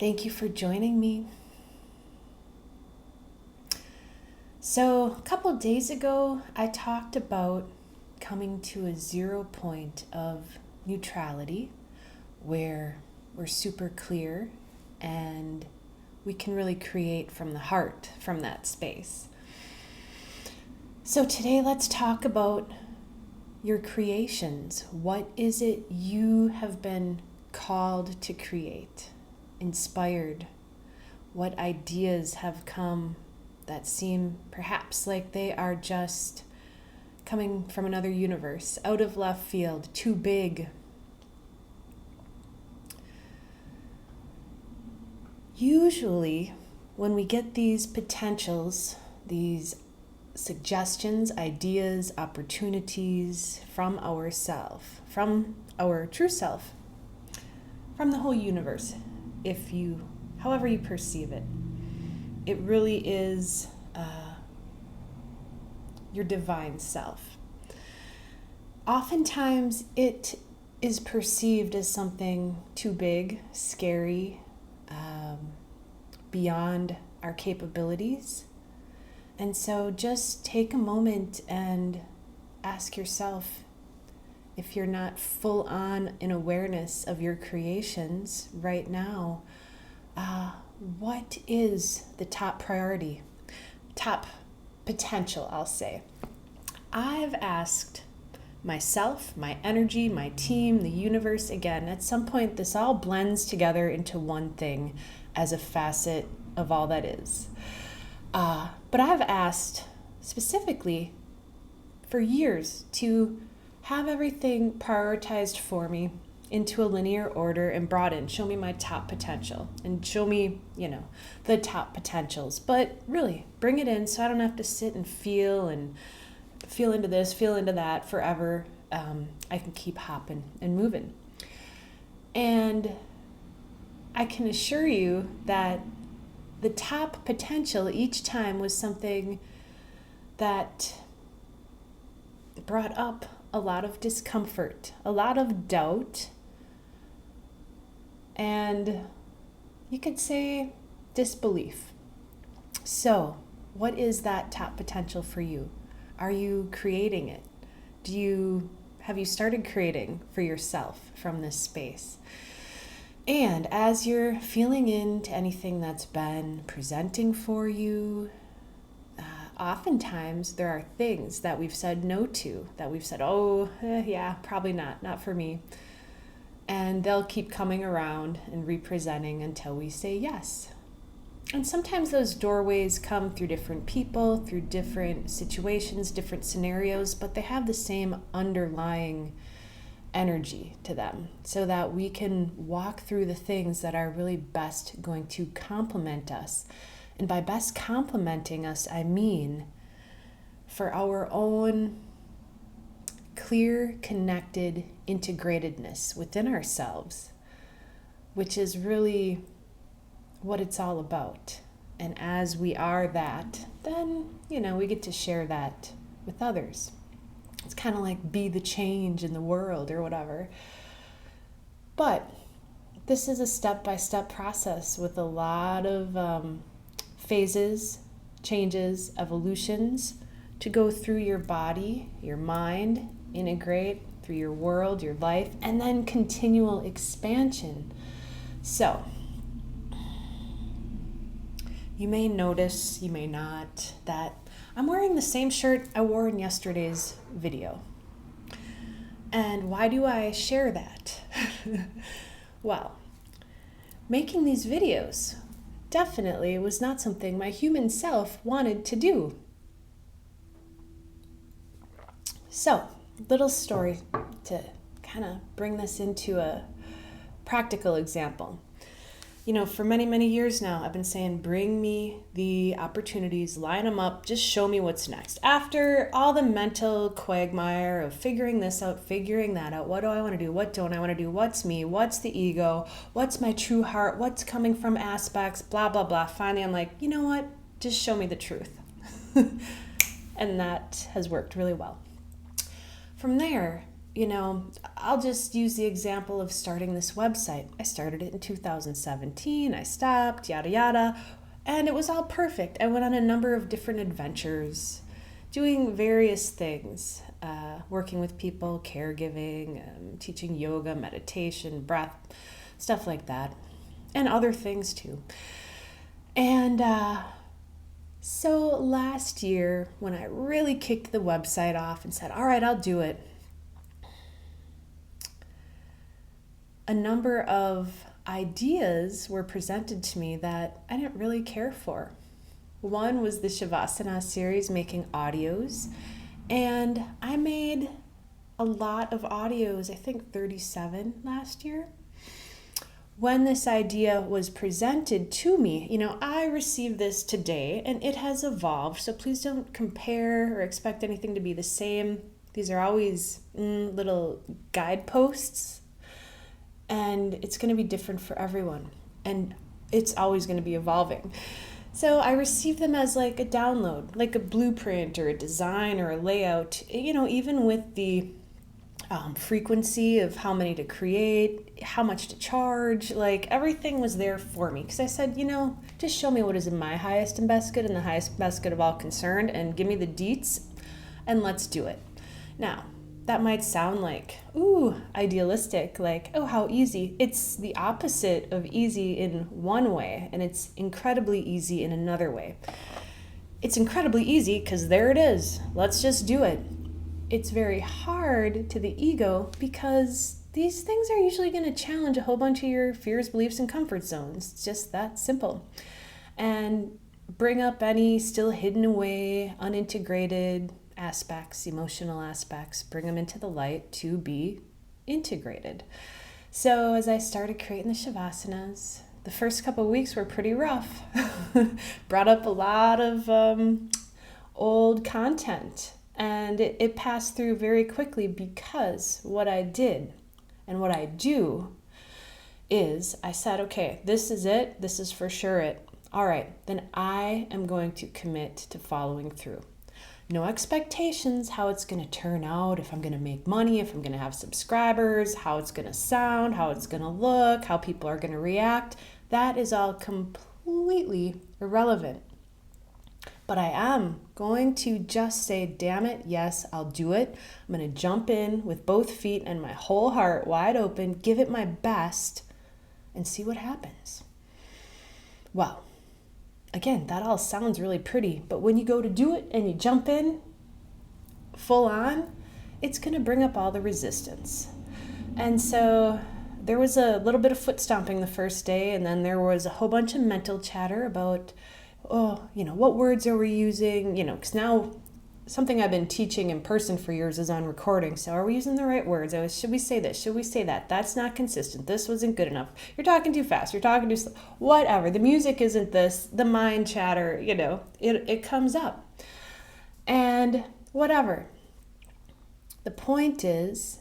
Thank you for joining me. So, a couple days ago, I talked about coming to a 0 point of neutrality where we're super clear and we can really create from the heart from that space. So, today, let's talk about your creations. What is it you have been called to create? Inspired? What ideas have come that seem perhaps like they are just coming from another universe, out of left field, too big? Usually, when we get these potentials, these suggestions, ideas, opportunities from ourself, from our true self, from the whole universe, however you perceive it. It really is your divine self. Oftentimes it is perceived as something too big, scary, beyond our capabilities. And so just take a moment and ask yourself, if you're not full on in awareness of your creations right now, what is the top priority, top potential, I'll say. I've asked myself, my energy, my team, the universe, again, at some point this all blends together into one thing as a facet of all that is. But I've asked specifically for years to have everything prioritized for me into a linear order and brought in. Show me my top potential and show me, the top potentials. But really, bring it in so I don't have to sit and feel into this, feel into that forever. I can keep hopping and moving. And I can assure you that the top potential each time was something that brought up a lot of discomfort, a lot of doubt, and you could say disbelief. So, what is that top potential for you? Are you creating it? Have you started creating for yourself from this space? And as you're feeling into anything that's been presenting for you, oftentimes there are things that we've said no to, that we've said, probably not for me. And they'll keep coming around and representing until we say yes. And sometimes those doorways come through different people, through different situations, different scenarios, but they have the same underlying energy to them so that we can walk through the things that are really best going to complement us. And by best complementing us, I mean for our own clear, connected integratedness within ourselves, which is really what it's all about. And as we are that, then, we get to share that with others. It's kind of like be the change in the world or whatever. But this is a step-by-step process with a lot of phases, changes, evolutions to go through your body, your mind, integrate through your world, your life, and then continual expansion. So, you may notice, you may not, that I'm wearing the same shirt I wore in yesterday's video. And why do I share that? Well, making these videos definitely was not something my human self wanted to do. So, little story to kind of bring this into a practical example. For many, many years now, I've been saying, bring me the opportunities, line them up, just show me what's next. After all the mental quagmire of figuring this out, figuring that out, what do I want to do? What don't I want to do? What's me? What's the ego? What's my true heart? What's coming from aspects? Blah, blah, blah. Finally, I'm like, you know what? Just show me the truth. And that has worked really well. From there, I'll just use the example of starting this website. I started it in 2017. I stopped, yada, yada, and it was all perfect. I went on a number of different adventures, doing various things, working with people, caregiving, teaching yoga, meditation, breath, stuff like that, and other things too. And so last year, when I really kicked the website off and said, all right, I'll do it, a number of ideas were presented to me that I didn't really care for. One was the Shavasana series, making audios, and I made a lot of audios, I think 37 last year. When this idea was presented to me, I received this today and it has evolved, so please don't compare or expect anything to be the same. These are always little guideposts, and it's going to be different for everyone, and it's always going to be evolving. So I received them as like a download, like a blueprint or a design or a layout, even with the frequency of how many to create, how much to charge, like everything was there for me. Because I said, just show me what is in my highest and best good and the highest and best good of all concerned, and give me the deets, and let's do it. Now, that might sound like, idealistic, like, oh, how easy. It's the opposite of easy in one way, and it's incredibly easy in another way. It's incredibly easy because there it is. Let's just do it. It's very hard to the ego because these things are usually going to challenge a whole bunch of your fears, beliefs, and comfort zones. It's just that simple. And bring up any still hidden away, unintegrated aspects, emotional aspects, bring them into the light to be integrated. So as I started creating the Shavasanas, the first couple of weeks were pretty rough. Brought up a lot of old content, and it passed through very quickly because what I did and what I do is I said, okay, this is it. This is for sure it. All right, then I am going to commit to following through. No expectations, how it's going to turn out, if I'm going to make money, if I'm going to have subscribers, how it's going to sound, how it's going to look, how people are going to react. That is all completely irrelevant. But I am going to just say, damn it, yes, I'll do it. I'm going to jump in with both feet and my whole heart wide open, give it my best, and see what happens. Well, again, that all sounds really pretty, but when you go to do it and you jump in full on, it's going to bring up all the resistance. And so there was a little bit of foot stomping the first day, and then there was a whole bunch of mental chatter about, what words are we using? Because now something I've been teaching in person for years is on recording. So are we using the right words? Should we say this? Should we say that? That's not consistent. This wasn't good enough. You're talking too fast. You're talking too slow. Whatever. The music isn't this. The mind chatter, it comes up. And whatever. The point is,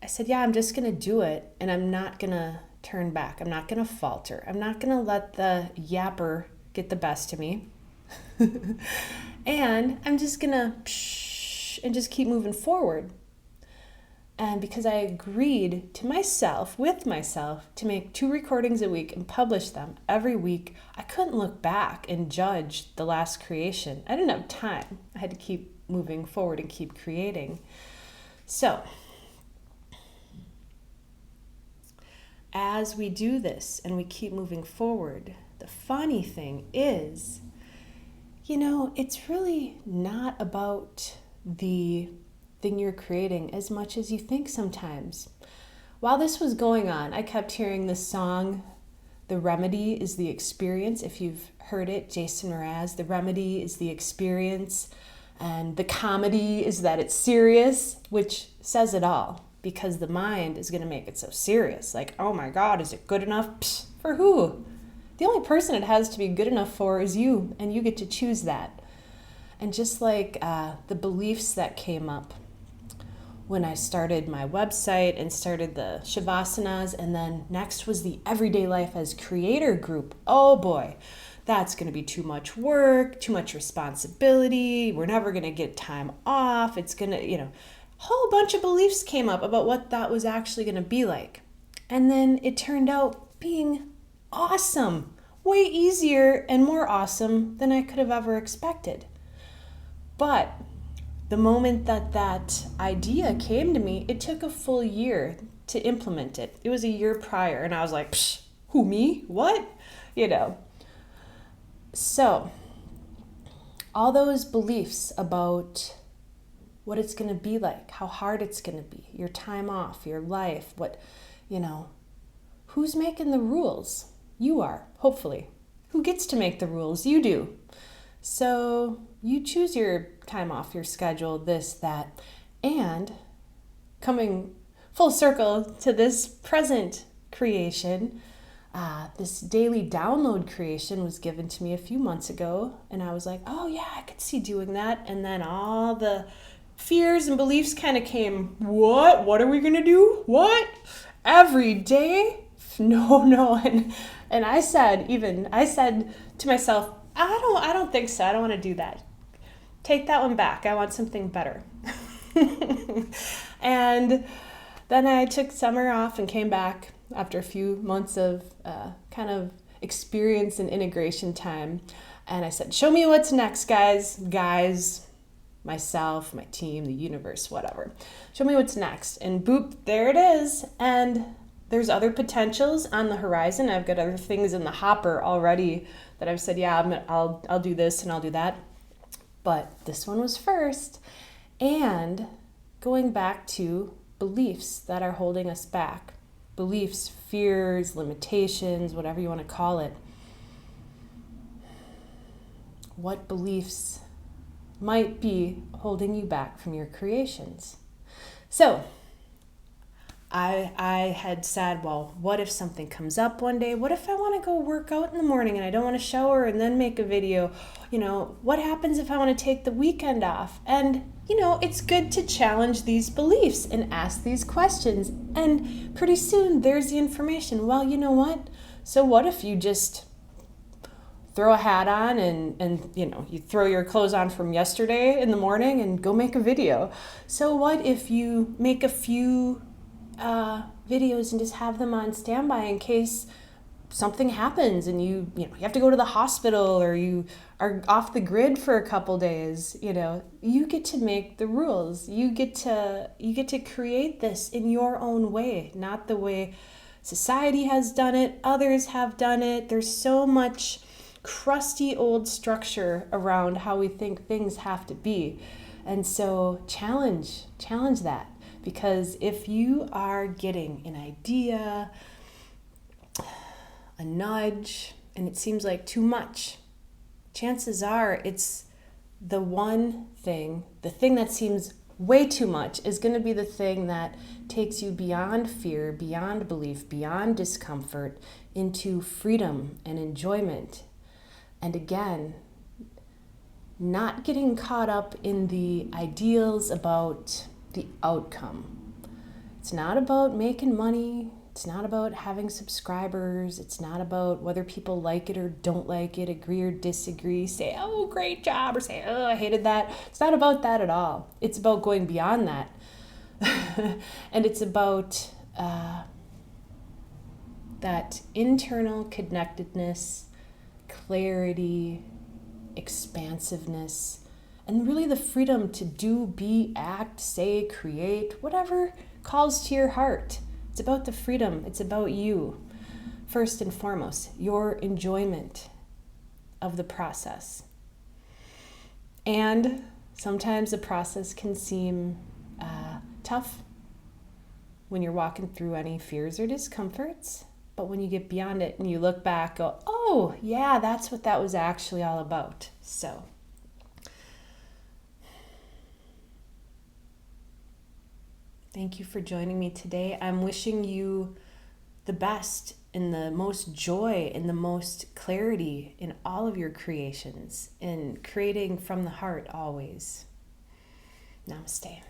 I said, yeah, I'm just going to do it, and I'm not going to turn back. I'm not going to falter. I'm not going to let the yapper get the best of me. And I'm just going to and just keep moving forward. And because I agreed to myself, with myself, to make 2 recordings a week and publish them every week, I couldn't look back and judge the last creation. I didn't have time. I had to keep moving forward and keep creating. So, as we do this and we keep moving forward, the funny thing is, it's really not about the thing you're creating as much as you think sometimes. While this was going on, I kept hearing this song, The Remedy is the Experience. If you've heard it, Jason Mraz, the remedy is the experience, and the comedy is that it's serious, which says it all, because the mind is going to make it so serious. Like, oh my God, is it good enough? Psst, for who? The only person it has to be good enough for is you, and you get to choose that. And just like the beliefs that came up when I started my website and started the Shavasanas, and then next was the Everyday Life as Creator group. Oh boy, that's going to be too much work, too much responsibility. We're never going to get time off. It's going to, whole bunch of beliefs came up about what that was actually going to be like. And then it turned out being awesome, way easier and more awesome than I could have ever expected. But the moment that idea came to me, it took a full year to implement it. It was a year prior, and I was like, psh, who, me? What? So all those beliefs about what it's going to be like, how hard it's going to be, your time off, your life, who's making the rules? You are, hopefully. Who gets to make the rules? You do. So you choose your time off, your schedule, this, that, and coming full circle to this present creation, this daily download creation was given to me a few months ago, and I was like, oh yeah, I could see doing that. And then all the fears and beliefs kind of came. What are we gonna do? What? Every day? No. And I said to myself, I don't think so. I don't want to do that. Take that one back. I want something better. And then I took summer off and came back after a few months of kind of experience and integration time. And I said, show me what's next, guys, myself, my team, the universe, whatever. Show me what's next. And boop, there it is. And there's other potentials on the horizon. I've got other things in the hopper already that I've said, yeah, I'll do this and I'll do that. But this one was first. And going back to beliefs that are holding us back. Beliefs, fears, limitations, whatever you want to call it. What beliefs might be holding you back from your creations? So I had said, well, what if something comes up one day? What if I want to go work out in the morning and I don't want to shower and then make a video? What happens if I want to take the weekend off? And, it's good to challenge these beliefs and ask these questions. And pretty soon there's the information. Well, you know what? So what if you just throw a hat on and you throw your clothes on from yesterday in the morning and go make a video? So what if you make a few videos and just have them on standby in case something happens and you have to go to the hospital or you are off the grid for a couple days? You get to make the rules. You get to create this in your own way, not the way society has done it, others have done it. There's so much crusty old structure around how we think things have to be. And so challenge that. Because if you are getting an idea, a nudge, and it seems like too much, chances are it's the thing that seems way too much is going to be the thing that takes you beyond fear, beyond belief, beyond discomfort, into freedom and enjoyment. And again, not getting caught up in the ideals about the outcome. It's not about making money. It's not about having subscribers. It's not about whether people like it or don't like it, agree or disagree, say, oh, great job, or say, oh, I hated that. It's not about that at all. It's about going beyond that. And it's about that internal connectedness, clarity, expansiveness, and really the freedom to do, be, act, say, create, whatever calls to your heart. It's about the freedom. It's about you, first and foremost, your enjoyment of the process. And sometimes the process can seem tough when you're walking through any fears or discomforts. But when you get beyond it and you look back, go, oh, yeah, that's what that was actually all about. So thank you for joining me today. I'm wishing you the best and the most joy and the most clarity in all of your creations and creating from the heart always. Namaste.